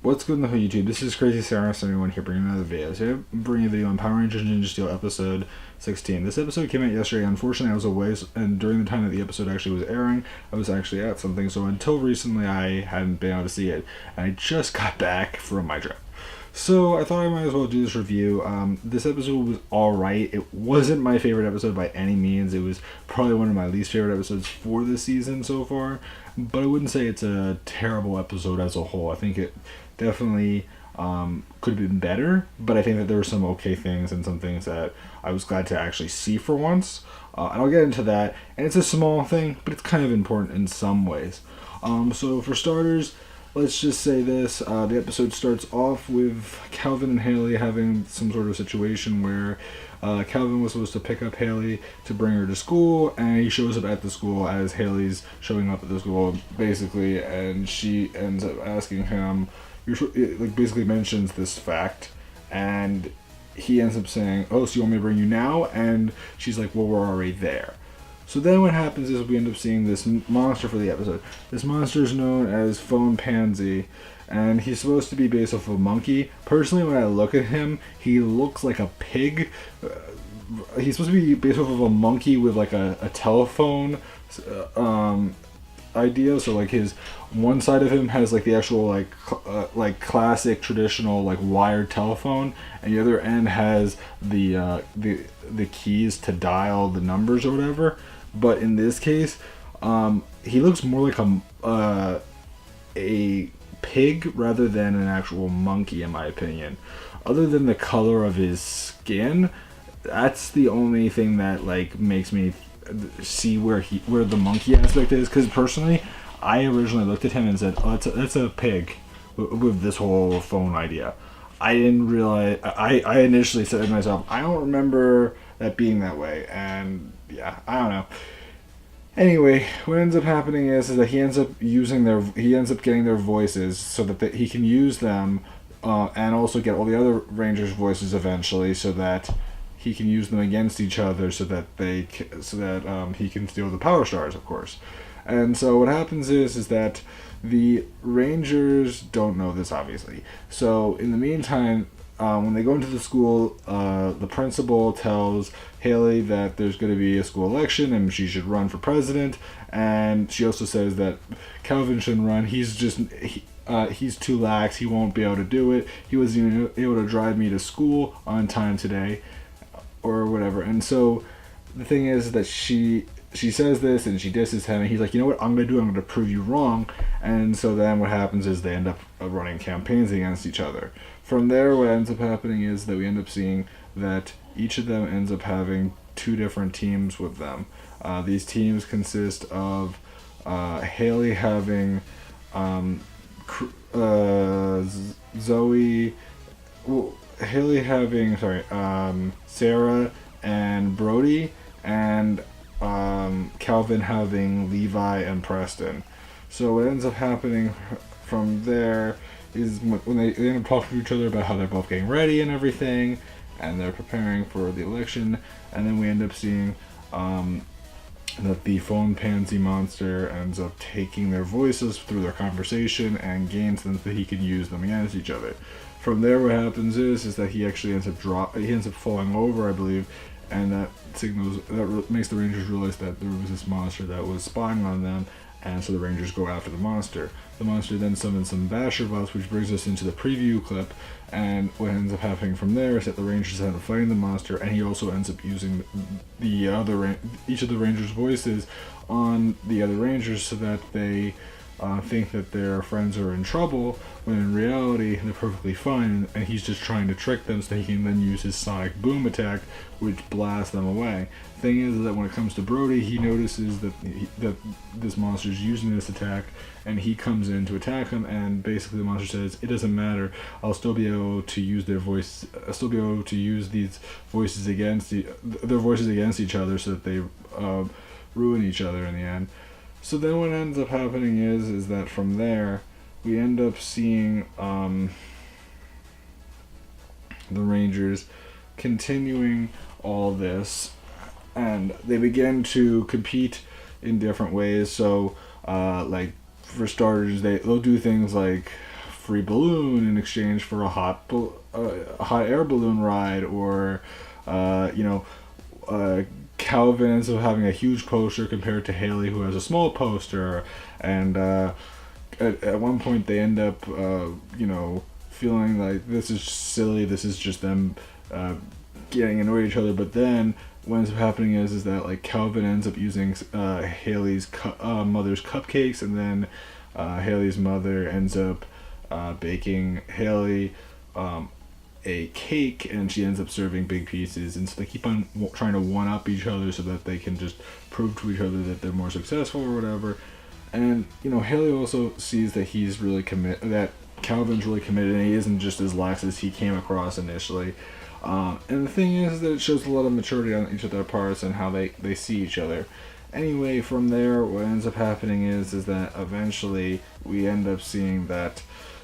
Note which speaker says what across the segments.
Speaker 1: What's good in the whole YouTube? This is Crazy Sarah 71 here bringing another video. Today I'm bringing a video on Power Rangers Ninja Steel episode 16. This episode came out yesterday. Unfortunately, I was away, and during the time that the episode actually was airing, I was actually at something, so until recently I hadn't been able to see it, and I just got back from my trip. So I thought I might as well do this review. This episode was alright. It wasn't my favorite episode by any means. It was probably one of my least favorite episodes for this season so far, but I wouldn't say it's a terrible episode as a whole. I think it definitely could have been better, but I think that there were some okay things and some things that I was glad to actually see for once. And I'll get into that. And it's a small thing, but it's kind of important in some ways. So for starters, let's just say this. The episode starts off with Calvin and Haley having some sort of situation where Calvin was supposed to pick up Haley to bring her to school, and he shows up at the school as Haley's showing up at the school, basically, and she ends up asking him, basically mentions this fact, and he ends up saying, "Oh, so you want me to bring you now?" And she's like, "Well, we're already there." So then what happens is we end up seeing this monster for the episode. This monster is known as Phone Pansy, and he's supposed to be based off of a monkey. Personally, when I look at him, he looks like a pig. He's supposed to be based off of a monkey with like a telephone idea. So like his one side of him has like the actual like classic traditional like wired telephone, and the other end has the keys to dial the numbers or whatever. But in this case, he looks more like a pig rather than an actual monkey, in my opinion. Other than the color of his skin, that's the only thing that like makes me see where the monkey aspect is. Because personally, I originally looked at him and said, "Oh, that's a pig," with this whole phone idea. I didn't realize. I initially said to myself, "I don't remember that being that way," and yeah, I don't know. Anyway, what ends up happening is that he ends up getting their voices so that he can use them, and also get all the other Rangers' voices eventually, so that he can use them against each other, so that he can steal the Power Stars, of course. And so what happens is that the Rangers don't know this, obviously. So in the meantime, when they go into the school, the principal tells Haley that there's going to be a school election and she should run for president. And she also says that Calvin shouldn't run. He's too lax. He won't be able to do it. He wasn't even able to drive me to school on time today, or whatever. And so the thing is that she says this and she disses him, and he's like, "You know what I'm going to do? I'm going to prove you wrong." And so then what happens is they end up running campaigns against each other. From there, what ends up happening is that we end up seeing that each of them ends up having two different teams with them. These teams consist of Haley having Sarah and Brody, and Calvin having Levi and Preston. So what ends up happening from there is when they end up talking to each other about how they're both getting ready and everything, and they're preparing for the election, and then we end up seeing that the Phone Pansy monster ends up taking their voices through their conversation and gains them so that he can use them against each other. From there, what happens is that he actually ends up falling over, I believe, and that makes the Rangers realize that there was this monster that was spying on them, and so the Rangers go after the monster. The monster then summons some Basher bots, which brings us into the preview clip, and what ends up happening from there is that the Rangers end up fighting the monster, and he also ends up using each of the Rangers' voices on the other Rangers so that they think that their friends are in trouble, when in reality they're perfectly fine, and he's just trying to trick them so he can then use his sonic boom attack, which blasts them away. Thing is that when it comes to Brody, he notices that this monster is using this attack, and he comes in to attack him, and basically the monster says, "It doesn't matter. I'll still be able to use their voice. I'll still be able to use these voices their voices against each other, so that they ruin each other in the end." So then what ends up happening is that from there, we end up seeing the Rangers continuing all this, and they begin to compete in different ways. So, like, for starters, they'll do things like free balloon in exchange for a hot air balloon ride, or Calvin ends up having a huge poster compared to Haley, who has a small poster, and at one point they end up feeling like this is silly, this is just them getting annoyed at each other. But then what ends up happening is that like Calvin ends up using Haley's mother's cupcakes, and then Haley's mother ends up baking Haley a cake, and she ends up serving big pieces, and so they keep on trying to one up each other so that they can just prove to each other that they're more successful or whatever. And Haley also sees that he's really that Calvin's really committed, and he isn't just as lax as he came across initially. And the thing is that it shows a lot of maturity on each of their parts and how they see each other. Anyway, from there, what ends up happening is that eventually we end up seeing that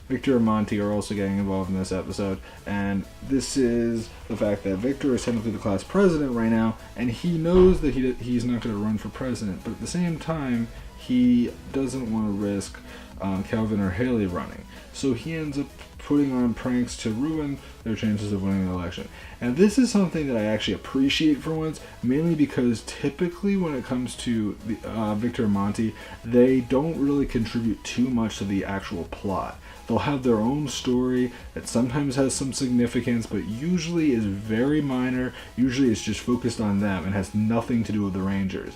Speaker 1: Victor and Monty are also getting involved in this episode, and this is the fact that Victor is technically the class president right now, and he knows that he's not going to run for president, but at the same time, he doesn't want to risk Calvin or Haley running. So he ends up putting on pranks to ruin their chances of winning the election. And this is something that I actually appreciate for once, mainly because typically when it comes to Victor and Monty, they don't really contribute too much to the actual plot. They'll have their own story that sometimes has some significance, but usually is very minor. Usually it's just focused on them and has nothing to do with the Rangers.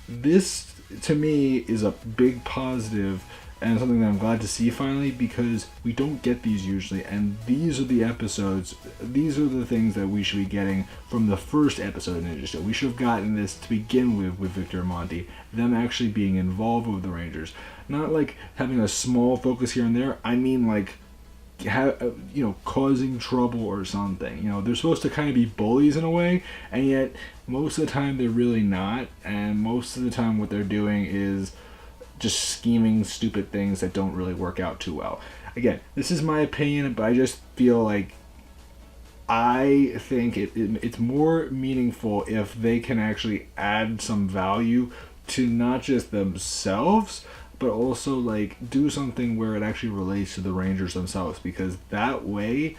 Speaker 1: This, to me, is a big positive and something that I'm glad to see finally, because we don't get these usually, and these are the episodes, these are the things that we should be getting from the first episode of Ninja Show. We should have gotten this to begin with Victor and Monty, them actually being involved with the Rangers. Not like having a small focus here and there, I mean like causing trouble or something. They're supposed to kind of be bullies in a way, and yet most of the time they're really not, and most of the time what they're doing is just scheming stupid things that don't really work out too well. Again, this is my opinion, but I just feel like I think it's more meaningful if they can actually add some value to not just themselves, but also like do something where it actually relates to the Rangers themselves, because that way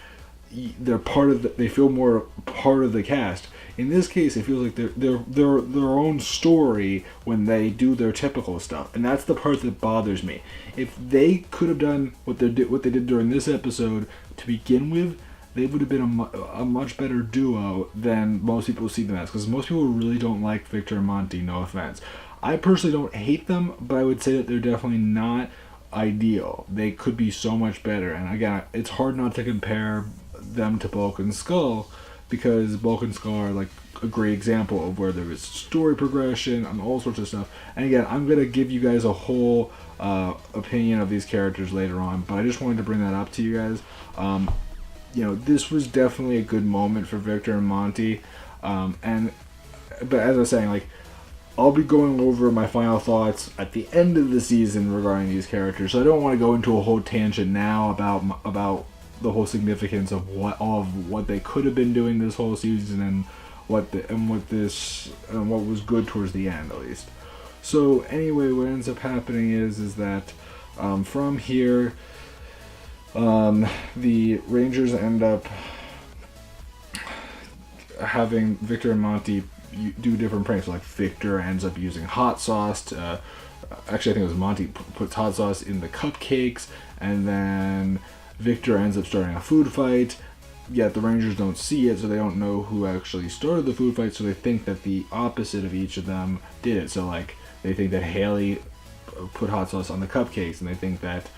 Speaker 1: they're they feel more part of the cast. In this case, it feels like they're their own story when they do their typical stuff, and that's the part that bothers me. If they could have done what they did during this episode to begin with, they would have been a much better duo than most people see them as, because most people really don't like Victor and Monty, no offense. I personally don't hate them, but I would say that they're definitely not ideal. They could be so much better, and again, it's hard not to compare them to Bulk and Skull, because Bulk and Skull are like a great example of where there is story progression and all sorts of stuff. And again, I'm going to give you guys a whole opinion of these characters later on, but I just wanted to bring that up to you guys. This was definitely a good moment for Victor and Monty. But as I was saying, like, I'll be going over my final thoughts at the end of the season regarding these characters, so I don't want to go into a whole tangent now about the whole significance of what they could have been doing this whole season, and what was good towards the end, at least. So anyway, what ends up happening is that from here, the Rangers end up having Victor and Monty do different pranks. Like Victor ends up using hot sauce actually I think it was Monty puts hot sauce in the cupcakes, and then Victor ends up starting a food fight, yet the Rangers don't see it, so they don't know who actually started the food fight, so they think that the opposite of each of them did it. So like they think that Haley put hot sauce on the cupcakes, and they think that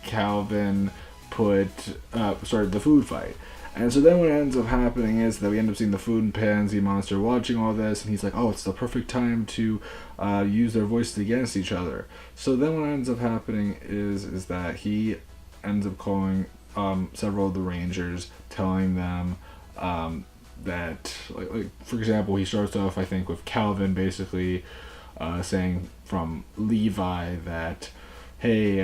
Speaker 1: Calvin started the food fight. And so then what ends up happening is that we end up seeing the food and pansy monster watching all this, and he's like, oh, it's the perfect time to use their voices against each other. So then what ends up happening is that he ends up calling several of the Rangers, telling them that, like for example, he starts off, I think, with Calvin basically saying from Levi that, hey,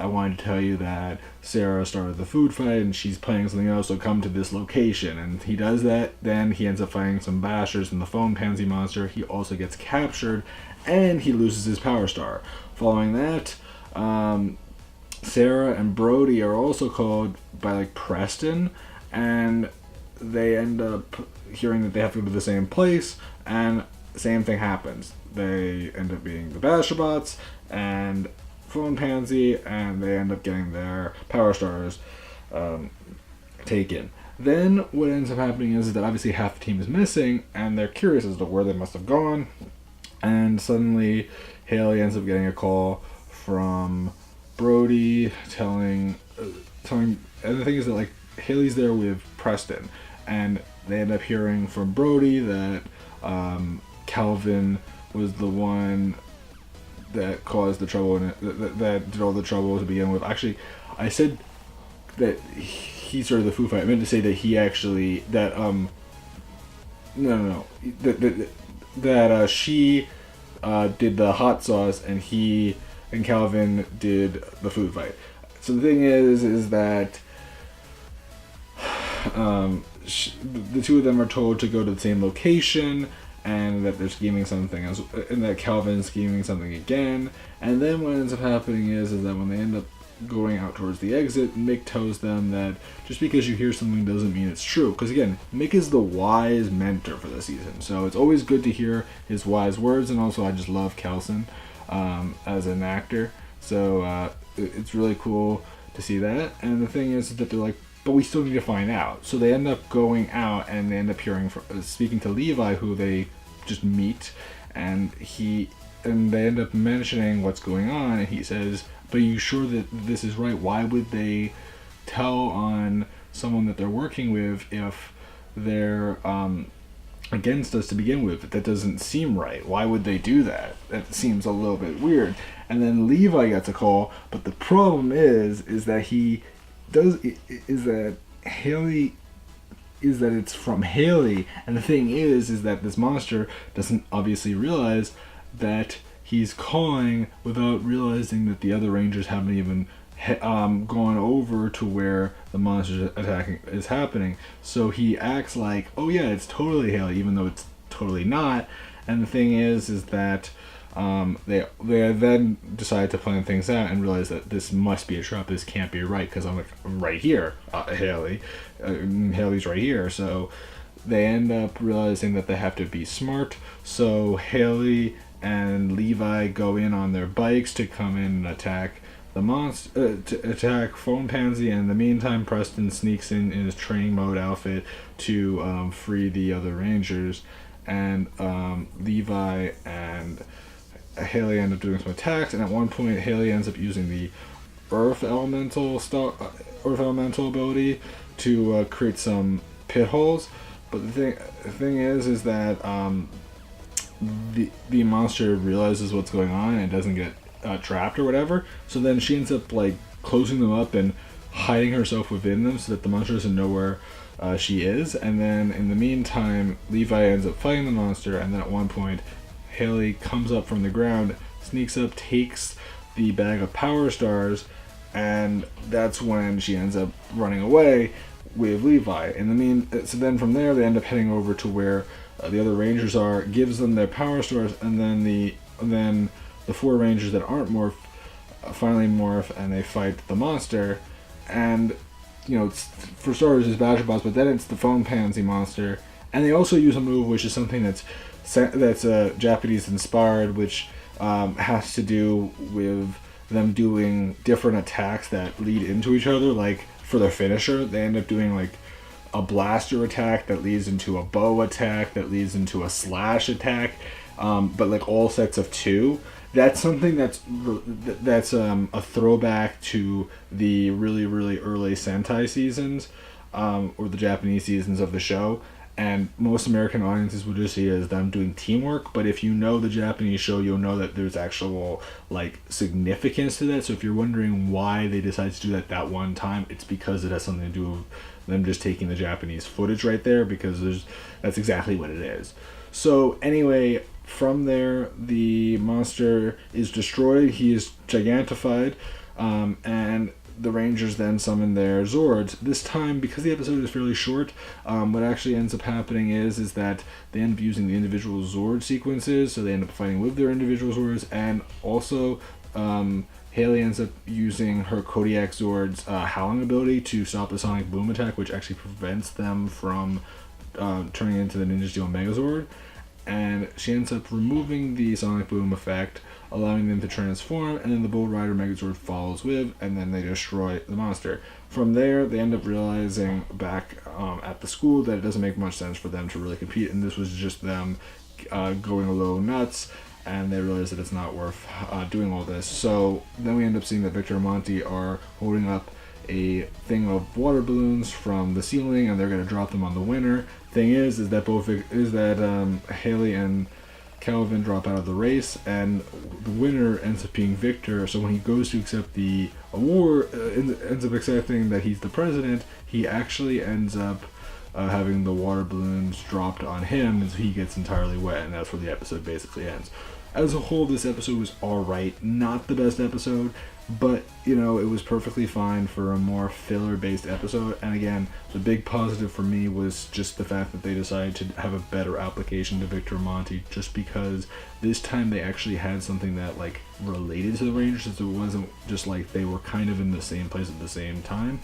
Speaker 1: I wanted to tell you that Sarah started the food fight and she's planning something else, so come to this location. And he does that, then he ends up fighting some bashers in the phone pansy monster. He also gets captured, and he loses his power star. Following that, Sarah and Brody are also called by like Preston, and they end up hearing that they have to go to the same place, and the same thing happens. They end up being the Bashabots and Phone Pansy, and they end up getting their Power Stars taken. Then what ends up happening is that obviously half the team is missing, and they're curious as to where they must have gone. And suddenly, Haley ends up getting a call from Brody telling, and the thing is that like Haley's there with Preston, and they end up hearing from Brody that Calvin was the one that caused the trouble and that did all the trouble to begin with. Actually, I said that he started the food fight. I meant to say that he actually that she did the hot sauce and he and Calvin did the food fight. So the thing is that the two of them are told to go to the same location, and that they're scheming something else, and that Calvin's scheming something again. And then what ends up happening is that when they end up going out towards the exit, Mick tells them that just because you hear something doesn't mean it's true. Because again, Mick is the wise mentor for the season, so it's always good to hear his wise words. And also, I just love Kelson as an actor, so it's really cool to see that. And the thing is that they're like, but we still need to find out. So they end up going out, and they end up speaking to Levi, who they just meet, and they end up mentioning what's going on, and he says, but are you sure that this is right? Why would they tell on someone that they're working with if they're against us to begin with? That doesn't seem right. Why would they do that? That seems a little bit weird. And then Levi gets a call, but the problem is that Haley is that it's from Haley, and the thing is that this monster doesn't obviously realize that he's calling without realizing that the other Rangers haven't even gone over to where the monster's attacking is happening. So he acts like, oh yeah, it's totally Haley, even though it's totally not. And the thing is that they then decide to plan things out and realize that this must be a trap. This can't be right, because I'm right here, Haley. Haley's right here. So they end up realizing that they have to be smart. So Haley and Levi go in on their bikes to come in and attack the monster, to attack Phone Pansy. And in the meantime, Preston sneaks in his training mode outfit to free the other Rangers. And Levi and Haley end up doing some attacks, and at one point Haley ends up using the Earth Elemental ability to create some pit holes. But the thing is that the monster realizes what's going on and doesn't get trapped or whatever. So then she ends up like closing them up and hiding herself within them so that the monster doesn't know where she is. And then in the meantime, Levi ends up fighting the monster, and then at one point Haley comes up from the ground, sneaks up, takes the bag of Power Stars, and that's when she ends up running away with Levi. So then from there they end up heading over to where the other Rangers are, gives them their Power Stars, and then the four Rangers that aren't morph finally morph, and they fight the monster. And it's, for starters, it's Badger Boss, but then it's the Phone Pansy monster, and they also use a move which is something that's Japanese inspired, which has to do with them doing different attacks that lead into each other. Like for their finisher, they end up doing like a blaster attack that leads into a bow attack that leads into a slash attack, but like all sets of two. That's something that's a throwback to the really, really early Sentai seasons, or the Japanese seasons of the show. And most American audiences would just see it as them doing teamwork. But if you know the Japanese show, you'll know that there's actual like significance to that. So if you're wondering why they decided to do that one time, it's because it has something to do with them just taking the Japanese footage right there, because that's exactly what it is. So anyway, from there, the monster is destroyed. He is gigantified, and the Rangers then summon their Zords. This time, because the episode is fairly short, what actually ends up happening is that they end up using the individual Zord sequences, so they end up fighting with their individual Zords, and also Haley ends up using her Kodiak Zord's howling ability to stop the sonic boom attack, which actually prevents them from turning into the Ninja Steel Megazord. And she ends up removing the sonic boom effect, allowing them to transform, and then the Bull Rider Megazord follows with, and then they destroy the monster. From there, they end up realizing back at the school that it doesn't make much sense for them to really compete, and this was just them going a little nuts, and they realize that it's not worth doing all this. So then we end up seeing that Victor and Monty are holding up a thing of water balloons from the ceiling, and they're going to drop them on the winner. Thing is that Haley and Calvin drop out of the race, and the winner ends up being Victor. So when he goes to accept the award, ends up accepting that he's the president, he actually ends up having the water balloons dropped on him, and so he gets entirely wet, and that's where the episode basically ends. As a whole, this episode was alright. Not the best episode, but, you know, it was perfectly fine for a more filler-based episode. And again, the big positive for me was just the fact that they decided to have a better application to Victor and Monty, just because this time they actually had something that, like, related to the Rangers, so it wasn't just like they were kind of in the same place at the same time.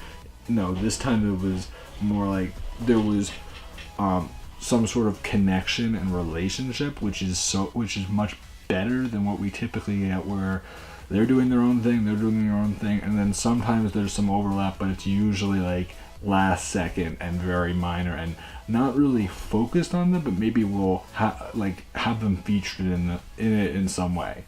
Speaker 1: No, this time it was more like there was some sort of connection and relationship, which is much better than what we typically get, where they're doing their own thing, and then sometimes there's some overlap, but it's usually like last second and very minor and not really focused on them, but maybe we'll have them featured in it in some way.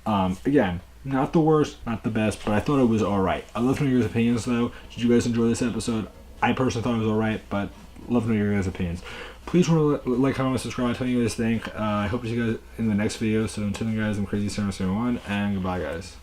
Speaker 1: Again, not the worst, not the best, but I thought it was alright. I'd love to know your opinions though. Did you guys enjoy this episode? I personally thought it was alright, but love to know your guys' opinions. Please remember to like, comment, subscribe, tell me what you guys think. I hope to see you guys in the next video. So until then, guys, I'm Crazy 771, and goodbye, guys.